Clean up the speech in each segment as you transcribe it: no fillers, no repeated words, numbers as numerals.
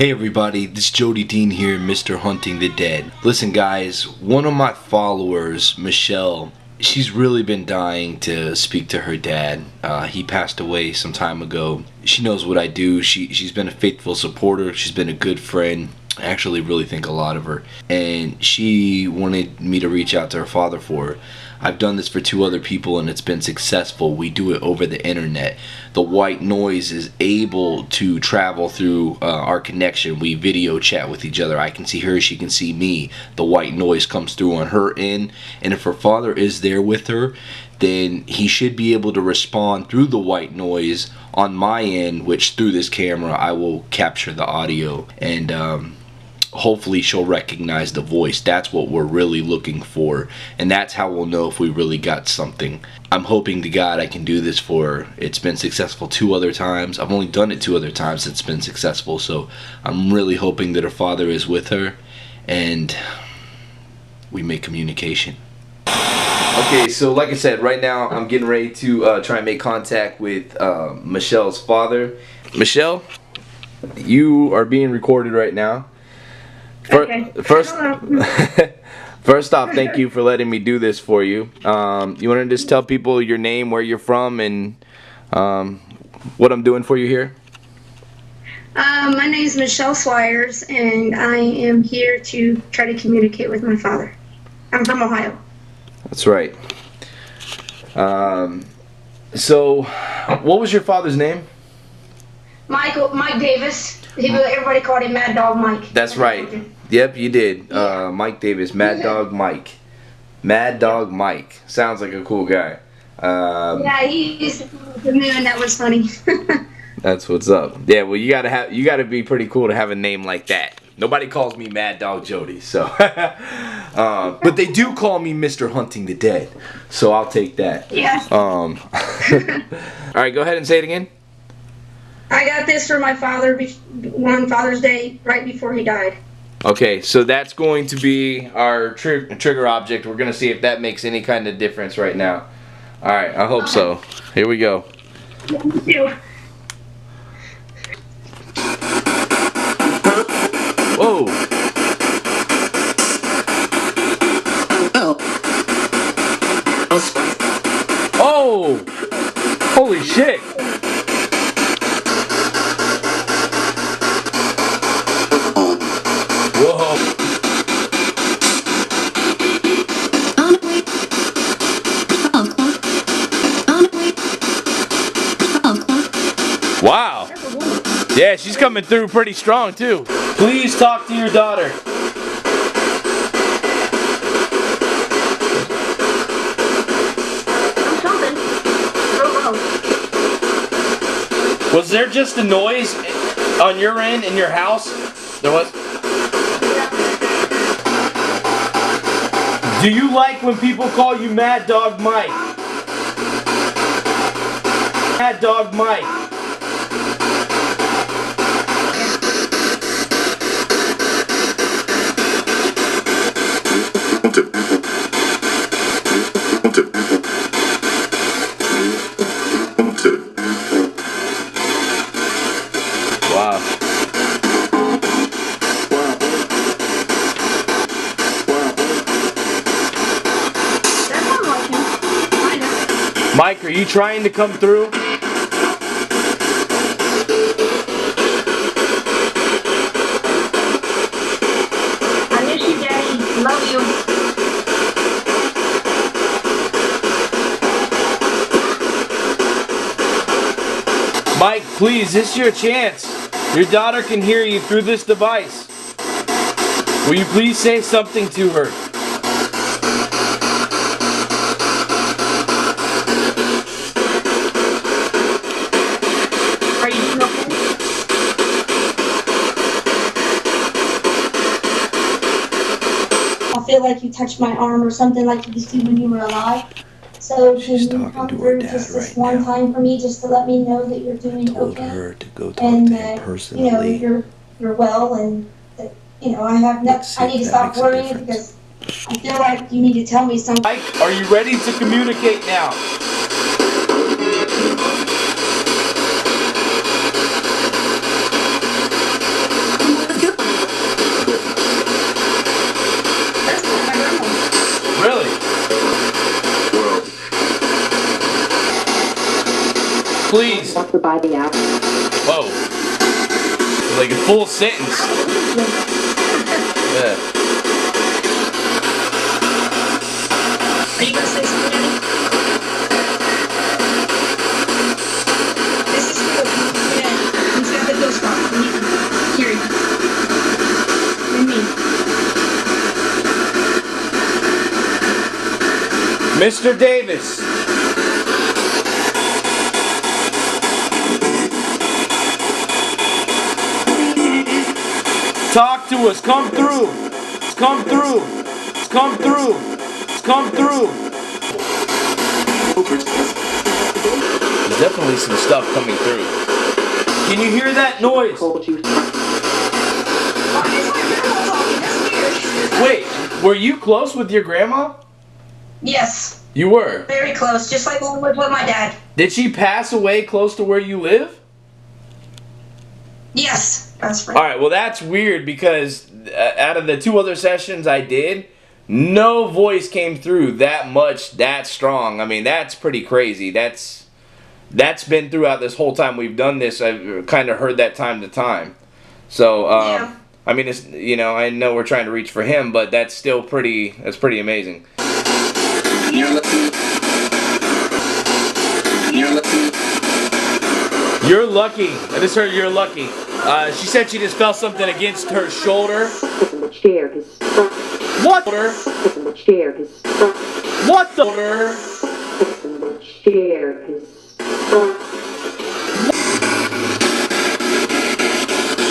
Hey everybody, this is Jody Dean here, Mr. Hunting the Dead. Listen guys, one of my followers, Michelle, she's really been dying to speak to her dad. He passed away some time ago. She knows what I do. She's been a faithful supporter. She's been a good friend. I actually really think a lot of her. And she wanted me to reach out to her father for her. I've done this for 2 other people and it's been successful. We do it over the internet. The white noise is able to travel through our connection. We video chat with each other. I can see her, she can see me. The white noise comes through on her end, and if her father is there with her, then he should be able to respond through the white noise on my end, which through this camera I will capture the audio, and hopefully she'll recognize the voice. That's what we're really looking for, and that's how we'll know if we really got something. I'm hoping to God I can do this for her. It's been successful 2 other times. I've only done it 2 other times. It's been successful, so I'm really hoping that her father is with her and we make communication. Okay, so like I said, right now I'm getting ready to try and make contact with Michelle's father. Michelle, you are being recorded right now. Okay. First off, thank you for letting me do this for you. You want to just tell people your name, where you're from, and what I'm doing for you here? My name is Michelle Swyers, and I am here to try to communicate with my father. I'm from Ohio. That's right. So, what was your father's name? Mike Davis. Everybody called him Mad Dog Mike. That's right. Yep, you did. Yeah. Mike Davis, Mad Dog Mike. Mad Dog Mike. Sounds like a cool guy. Yeah, he used to come to me, and that was funny. That's what's up. Yeah, well, you gotta be pretty cool to have a name like that. Nobody calls me Mad Dog Jody, so. But they do call me Mr. Hunting the Dead, so I'll take that. Yeah. All right, go ahead and say it again. I got this for my father one Father's Day right before he died. Okay, so that's going to be our trigger object. We're going to see if that makes any kind of difference right now. All right, I hope so. Here we go. Me too. Whoa. Oh! Holy shit! Whoa. Wow. Yeah, she's coming through pretty strong too. Please talk to your daughter. Was there just a noise on your end in your house? There was? Do you like when people call you Mad Dog Mike? Mad Dog Mike. Wow. Mike, are you trying to come through? I miss you, Daddy. Love you. Mike, please, this is your chance. Your daughter can hear you through this device. Will you please say something to her? Are you doing okay? I feel like you touched my arm or something like you used to when you were alive. So can She's you talking come to her through dad just this right one now. time for me, just to let me know that you're doing Told okay, her to go talk and to him that personally. you're well, and that I have no. Let's see I if need to that stop makes a worrying difference. because I feel like you need to tell me something. Mike, are you ready to communicate now? by the hour. Whoa. Like a full sentence. Yeah. Are you gonna say something, Daddy? This is for he's got the ghost box. And you can hear it. And me. Mr. Davis. Talk to us. Come through. Come through. Come through. Come through. There's definitely some stuff coming through. Can you hear that noise? Told you. Why is my grandma talking? That's weird. Wait, were you close with your grandma? Yes, You were. very close. Just like with my dad. Did she pass away close to where you live? Yes, that's right. All right, well, that's weird because out of the 2 other sessions I did, no voice came through that much, that strong. I mean, that's pretty crazy. That's been throughout this whole time we've done this. I've kind of heard that time to time. So, Yeah. I mean, it's, you know, I know we're trying to reach for him, but that's still pretty amazing. You're lucky. You're lucky. You're lucky. I just heard you're lucky. She said she just felt something against her shoulder. The chair is. What? The chair is. What the? The chair is.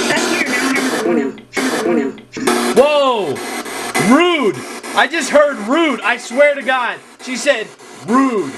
That's weird. Now I'm going Whoa! Rude! I just heard rude. I swear to God. She said rude.